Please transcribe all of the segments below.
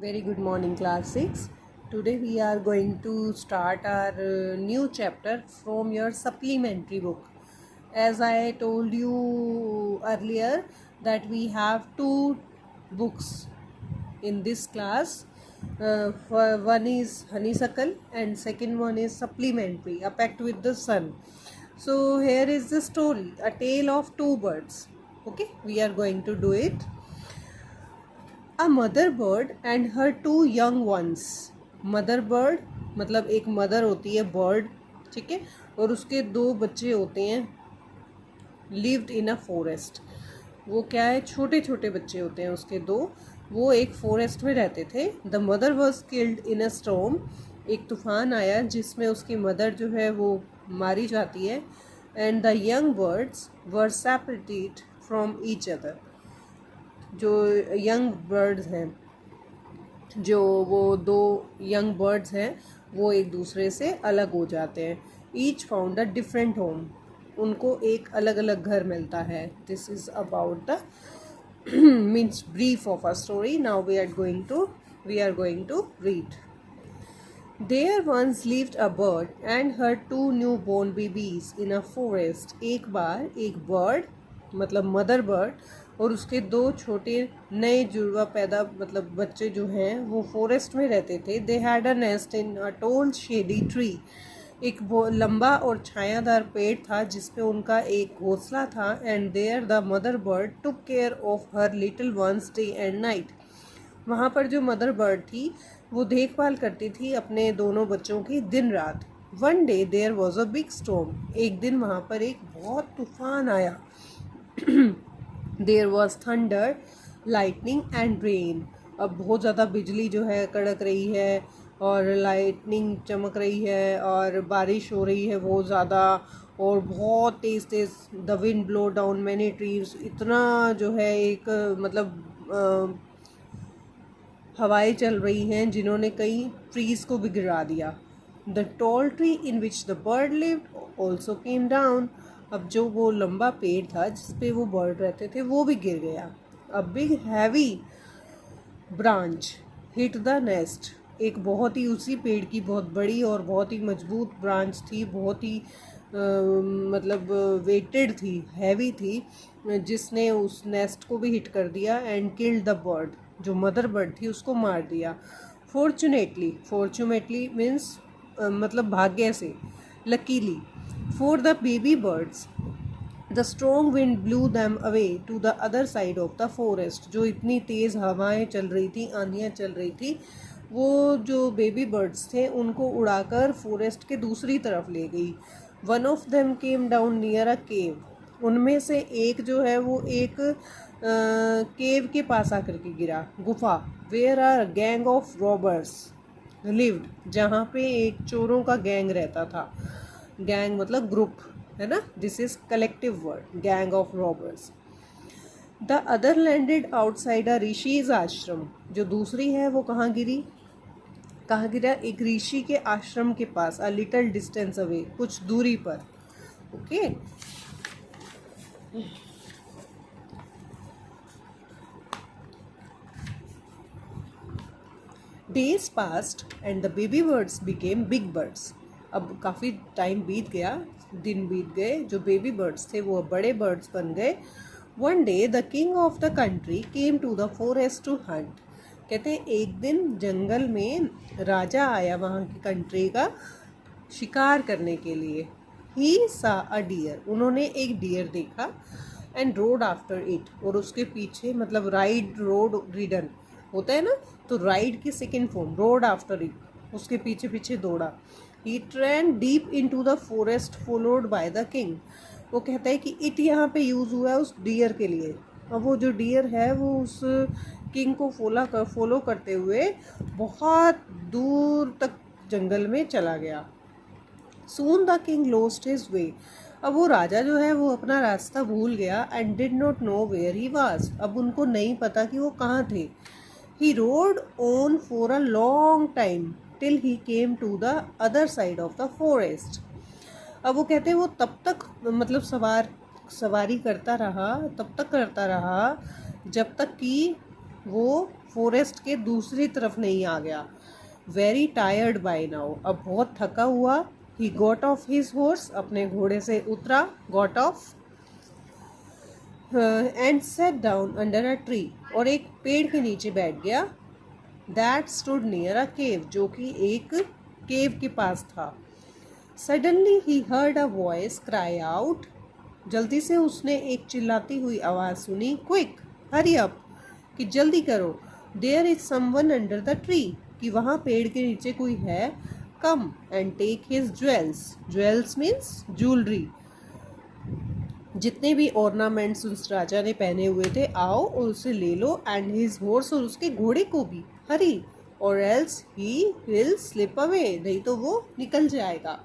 Very good morning, class 6. Today we are going to start our new chapter from your supplementary book. As I told you earlier that we have two books in this class. One is Honeysuckle and second one is Supplementary, A Pact with the Sun. So here is the story, A Tale of Two Birds. Okay, we are going to do it. A mother bird and her two young ones. Mother bird मतलब एक mother होती है bird, ठीक है, और उसके दो बच्चे होते हैं. Lived in a forest. वो क्या है, छोटे छोटे बच्चे होते हैं उसके दो. वो एक फॉरेस्ट में रहते थे. The mother was killed in a storm. एक तूफान आया जिसमें उसकी मदर जो है वो मारी जाती है. And the young birds were separated from each other. जो यंग बर्ड्स हैं, जो वो दो यंग बर्ड्स हैं, वो एक दूसरे से अलग हो जाते हैं. Each found a different home. उनको एक अलग अलग घर मिलता है. This is about the means brief of a story. Now we are going to read. There once lived a bird and her two newborn babies in a forest. एक बार एक bird मतलब मदर बर्ड और उसके दो छोटे नए जुड़वा पैदा मतलब बच्चे जो हैं वो फॉरेस्ट में रहते थे. They had a nest in a toll shady tree. एक लंबा और छायादार पेड़ था जिसपे उनका एक घोंसला था. And there the mother bird took care of her little ones day and night. वहाँ पर जो मदर बर्ड थी वो देखभाल करती थी अपने दोनों बच्चों की दिन रात. One day there was a big storm. एक दिन वहाँ पर एक बहुत तूफान आया. There was thunder, lightning and rain. अब बहुत ज़्यादा बिजली जो है कड़क रही है और लाइटनिंग चमक रही है और बारिश हो रही है बहुत ज़्यादा और बहुत तेज़ तेज़. The wind blow down many trees. इतना जो है एक मतलब हवाएं चल रही हैं जिन्होंने कई ट्रीज़ को भी गिरा दिया. The tall tree in which the bird lived also came down. अब जो वो लंबा पेड़ था जिस पे वो बर्ड रहते थे वो भी गिर गया. A big heavy branch hit the nest. एक बहुत ही उसी पेड़ की बहुत बड़ी और बहुत ही मजबूत ब्रांच थी, बहुत ही मतलब वेटेड थी, हैवी थी, जिसने उस नेस्ट को भी हिट कर दिया. And killed the bird. जो मदर बर्ड थी उसको मार दिया. फॉर्चुनेटली मीन्स मतलब भाग्य से, luckily. For the baby birds the strong wind blew them away to the other side of the forest. जो इतनी तेज़ हवाएं चल रही थी, आंधियाँ चल रही थी, वो जो बेबी बर्ड्स थे उनको उड़ाकर फॉरेस्ट के दूसरी तरफ ले गई. One of them came down near a cave. उनमें से एक जो है वो एक केव के पास आकर के गिरा, गुफा. Where are gang of robbers lived. जहाँ पे एक चोरों का गैंग रहता था. गैंग मतलब ग्रुप है ना. This is collective word, gang of robbers. The other landed outside अ ऋषिज आश्रम. जो दूसरी है वो कहाँ गिरी, कहाँ गिरा, एक ऋषि के आश्रम के पास. अ लिटल डिस्टेंस अवे, कुछ दूरी पर. Okay. Days past and the baby birds became big birds. अब काफ़ी टाइम बीत गया, दिन बीत गए. जो बेबी बर्ड्स थे वो बड़े बर्ड्स बन गए. One day the king of the country came to the forest to hunt. कहते हैं एक दिन जंगल में राजा आया वहाँ की कंट्री का शिकार करने के लिए. ही सा अ डियर. उन्होंने एक डियर देखा. And road after it. और उसके पीछे मतलब राइड, रोड, रिडन होता है ना, तो राइड की second form rode after it. उसके पीछे पीछे दौड़ा. He train deep into the forest followed by the king. वो कहता है कि इट यहाँ पे यूज़ हुआ है उस डियर के लिए. अब वो जो डियर है वो उस किंग को फॉलो करते हुए बहुत दूर तक जंगल में चला गया. Soon the king lost his way. अब वो राजा जो है वो अपना रास्ता भूल गया. And did not know where he was. अब उनको नहीं पता कि वो कहाँ थे. He rode on for a long time till he came to the other side of the forest. अब वो कहते हैं वो तब तक मतलब सवारी करता रहा, तब तक करता रहा जब तक कि वो फॉरेस्ट के दूसरी तरफ नहीं आ गया। वेरी टायर्ड बाय नाउ, अब बहुत थका हुआ। He got off his horse, अपने घोड़े से उतरा, got off, and sat down under a tree, और एक पेड़ के नीचे बैठ गया। दैट स्टूड नियर अ केव, जो कि एक केव के पास था। Suddenly he heard a voice cry out, जल्दी से उसने एक चिल्लाती हुई आवाज़ सुनी, क्विक, हरी अप, कि जल्दी करो, there is someone under the tree, कि वहाँ पेड़ के नीचे कोई है, come and take his jewels, jewels means jewellery, जितने भी ऑर्नामेंट्स उस राजा ने पहने हुए थे, आओ और उसे ले लो, एंड हिज हॉर्स, और उसके घोड़े को भी, हरी, और else he will slip away, नहीं तो वो निकल जाएगा।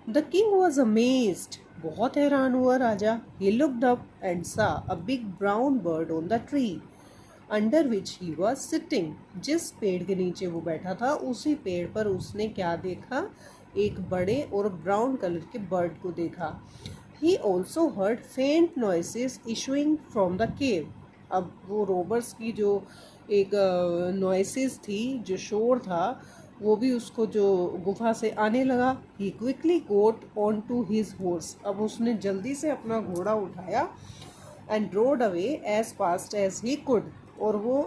द किंग वॉज अमेज्ड, बहुत हैरान हुआ राजा। He looked up and saw a big brown bird on the tree under which he was sitting, जिस पेड़ के नीचे वो बैठा था उसी पेड़ पर उसने क्या देखा, एक बड़े और ब्राउन कलर के बर्ड को देखा। ही ऑल्सो हर्ड फेंट noises issuing from the cave, अब वो रोबर्स की जो एक नॉइसेस थी, जो शोर था, वो भी उसको जो गुफा से आने लगा। He quickly got on to his horse, अब उसने जल्दी से अपना घोड़ा उठाया, and rode away as fast as he could, और वो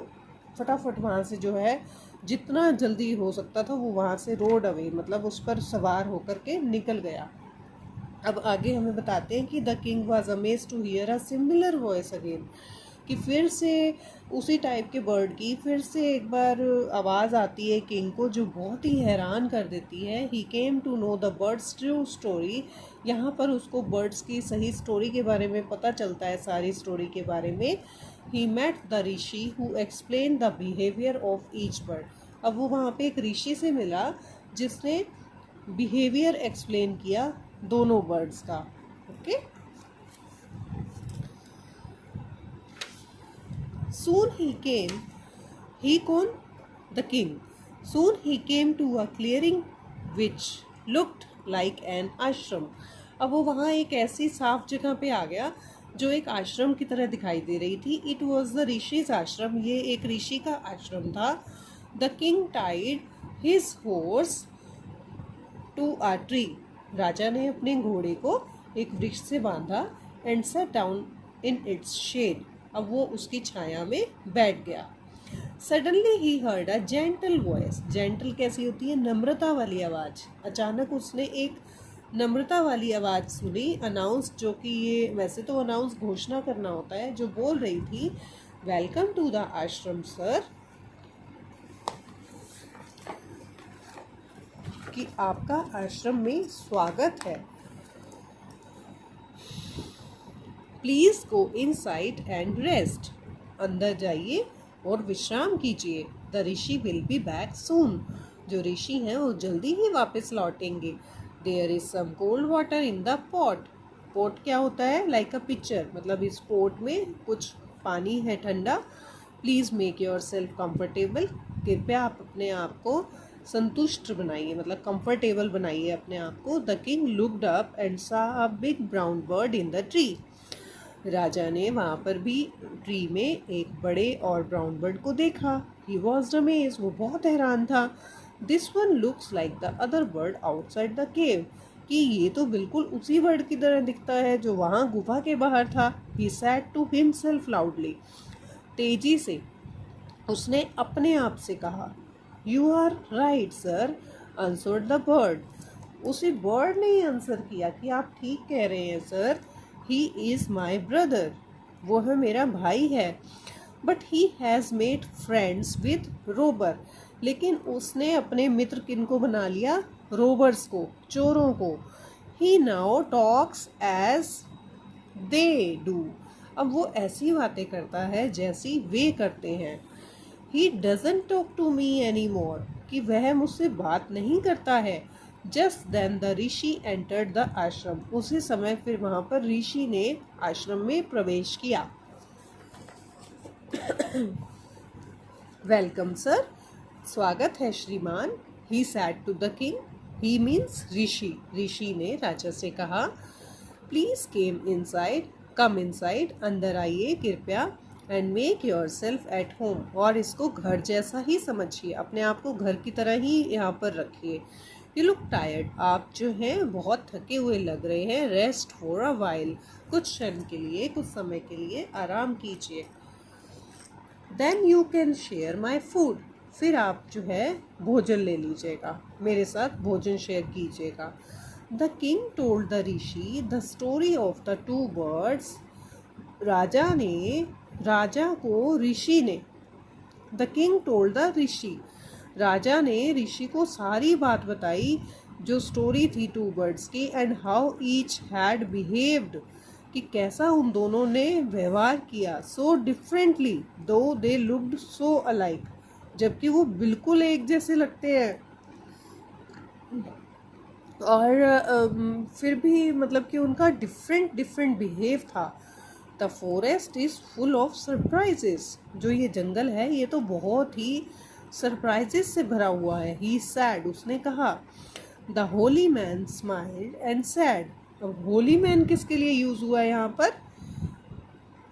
फटाफट वहाँ से जो है जितना जल्दी हो सकता था वो वहाँ से रोड अवे, मतलब उस पर सवार होकर के निकल गया। अब आगे हमें बताते हैं कि the king was amazed to hear a similar voice again, कि फिर से उसी टाइप के बर्ड की फिर से एक बार आवाज़ आती है किंग को, जो बहुत ही हैरान कर देती है। He came to know the bird's true story, यहाँ पर उसको बर्ड्स की सही स्टोरी के बारे में पता चलता है, सारी स्टोरी के बारे में। He met the rishi who explain the behaviour of each bird, अब वो वहाँ पे एक ऋषि से मिला जिसने बिहेवियर एक्सप्लेन किया दोनों बर्ड्स का। Okay, soon he came, he कौन, the king, soon he came to a clearing which looked like an ashram, अब वो वहाँ एक ऐसी साफ जगह पे आ गया जो एक आश्रम की तरह दिखाई दे रही थी। इट वॉज द ऋषिज आश्रम, ये एक ऋषि का आश्रम था। The king tied his horse to a tree, राजा ने अपने घोड़े को एक वृक्ष से बांधा, and sat down in its shade, अब वो उसकी छाया में बैठ गया। Suddenly he heard a gentle voice, gentle कैसी होती है, नम्रता वाली आवाज़, अचानक उसने एक नम्रता वाली आवाज़ सुनी, अनाउंस, जो कि ये वैसे तो अनाउंस घोषणा करना होता है, जो बोल रही थी, welcome to the ashram sir, कि आपका आश्रम में स्वागत है। Please go inside and rest, अंदर जाइए और विश्राम कीजिए। The rishi will be back soon, जो ऋषि हैं वो जल्दी ही वापस लौटेंगे। There is some cold water in the pot, pot क्या होता है, लाइक अ पिक्चर, मतलब इस पॉट में कुछ पानी है ठंडा। Please make your self comfortable, कृपया आप अपने आप को संतुष्ट बनाइए, मतलब कंफर्टेबल बनाइए अपने आप को। The king looked up and saw a big brown bird in the tree, राजा ने वहाँ पर भी ट्री में एक बड़े और ब्राउन बर्ड को देखा। ही वॉज अमेज्ड, वो बहुत हैरान था। This one looks like the other bird outside the cave, कि ये तो बिल्कुल उसी बर्ड की तरह दिखता है जो वहाँ गुफा के बाहर था। He said to himself loudly, तेजी से उसने अपने आप से कहा, you are right sir, answered the bird, उसी बर्ड ने ही आंसर किया कि आप ठीक कह रहे हैं sir. He is my brother, वो है मेरा भाई है। But he has made friends with Rober, लेकिन उसने अपने मित्र किन को बना लिया, रोबर्स को, चोरों को। He now talks as they do, अब वो ऐसी बातें करता है जैसी वे करते हैं। He doesn't talk to me any more, कि वह मुझसे बात नहीं करता है। Just then the rishi entered the ashram, उसी समय फिर वहाँ पर ऋषि ने आश्रम में प्रवेश किया। वेलकम सर, स्वागत है श्रीमान। He said to the king, he means rishi, ऋषि ने राजा से कहा। Please came inside, come inside, अंदर आइए कृपया। And make yourself at home, और इसको घर जैसा ही समझिए, अपने आप को घर की तरह ही यहाँ पर रखिए। यू लुक टायर्ड, आप जो हैं बहुत थके हुए लग रहे हैं। रेस्ट फॉर अ वाइल, कुछ क्षण के लिए, कुछ समय के लिए आराम कीजिए। Then you can share my food, फिर आप जो है भोजन ले लीजिएगा, मेरे साथ भोजन शेयर कीजिएगा। The king told the rishi the story of the two birds, राजा को ऋषि ने, the king told the rishi, राजा ने ऋषि को सारी बात बताई जो स्टोरी थी टू बर्ड्स की, and how each had behaved, कि कैसा उन दोनों ने व्यवहार किया। सो डिफरेंटली दो दे लुक्ड सो अलाइक, जबकि वो बिल्कुल एक जैसे लगते हैं, और फिर भी मतलब कि उनका डिफरेंट बिहेव था। The forest is full of surprises, जो ये जंगल है ये तो बहुत ही सरप्राइजेस से भरा हुआ है। ही सैड, उसने कहा। The Holi man smiled and sad, अब होली मैन किसके लिए यूज हुआ है यहाँ पर?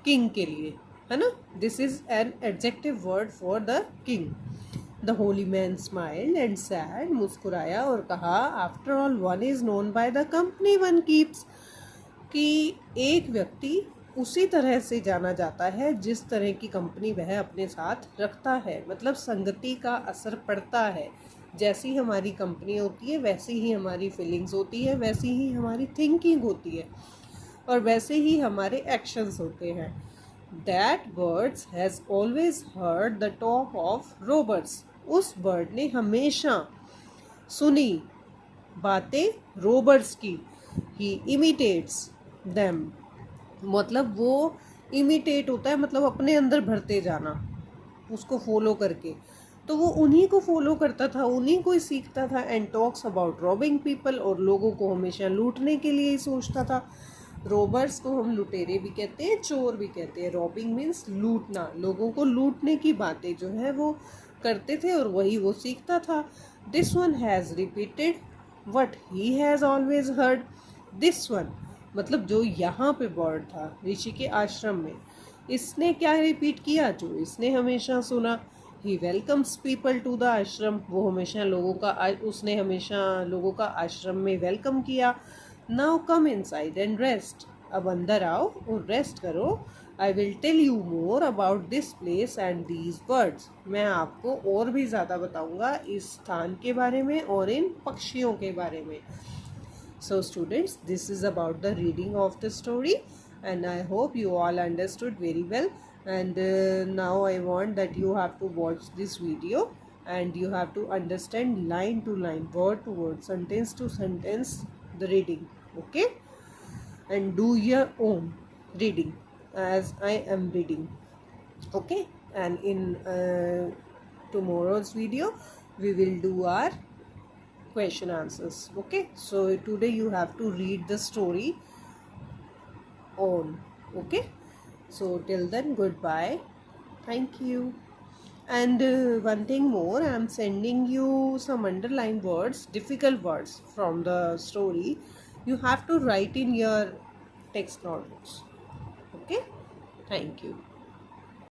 किंग के लिए, है ना। This is an adjective word for the king. The Holi man smiled and sad, मुस्कुराया और कहा, after all one is known by the company one keeps, कि एक व्यक्ति उसी तरह से जाना जाता है जिस तरह की कंपनी वह अपने साथ रखता है। मतलब संगति का असर पड़ता है, जैसी हमारी कंपनी होती है वैसी ही हमारी फीलिंग्स होती है, वैसी ही हमारी थिंकिंग होती है, और वैसे ही हमारे एक्शंस होते हैं। That birds has always heard the talk of robbers, उस बर्ड ने हमेशा सुनी बातें रोबर्स की। ही इमिटेट्स देम, मतलब वो इमिटेट होता है, मतलब अपने अंदर भरते जाना, उसको फॉलो करके। तो वो उन्हीं को फॉलो करता था, उन्हीं को ही सीखता था। And talks about robbing people, और लोगों को हमेशा लूटने के लिए ही सोचता था। रोबर्स को हम लुटेरे भी कहते हैं, चोर भी कहते हैं। रॉबिंग मीन्स लूटना, लोगों को लूटने की बातें जो है वो करते थे, और वही वो सीखता था। This one has repeated what he has always heard, this one मतलब जो यहाँ पे बर्ड था ऋषि के आश्रम में, इसने क्या रिपीट किया? जो इसने हमेशा सुना। ही वेलकम्स पीपल टू द आश्रम, वो हमेशा लोगों का उसने हमेशा लोगों का आश्रम में वेलकम किया। Now come inside and rest, अब अंदर आओ और रेस्ट करो। I will tell you more about this place and these birds, मैं आपको और भी ज़्यादा बताऊँगा इस स्थान के बारे में और इन पक्षियों के बारे में। So students, this is about the reading of the story, and I hope you all understood very well. And now I want that you have to watch this video and you have to understand line to line, word to word, sentence to sentence the reading, okay? And do your own reading as I am reading, okay? And in tomorrow's video we will do our question answers, okay? So today you have to read the story on, okay? So till then, goodbye, thank you. And one thing more, I am sending you some underlined words, difficult words from the story. You have to write in your text notebooks, okay? Thank you.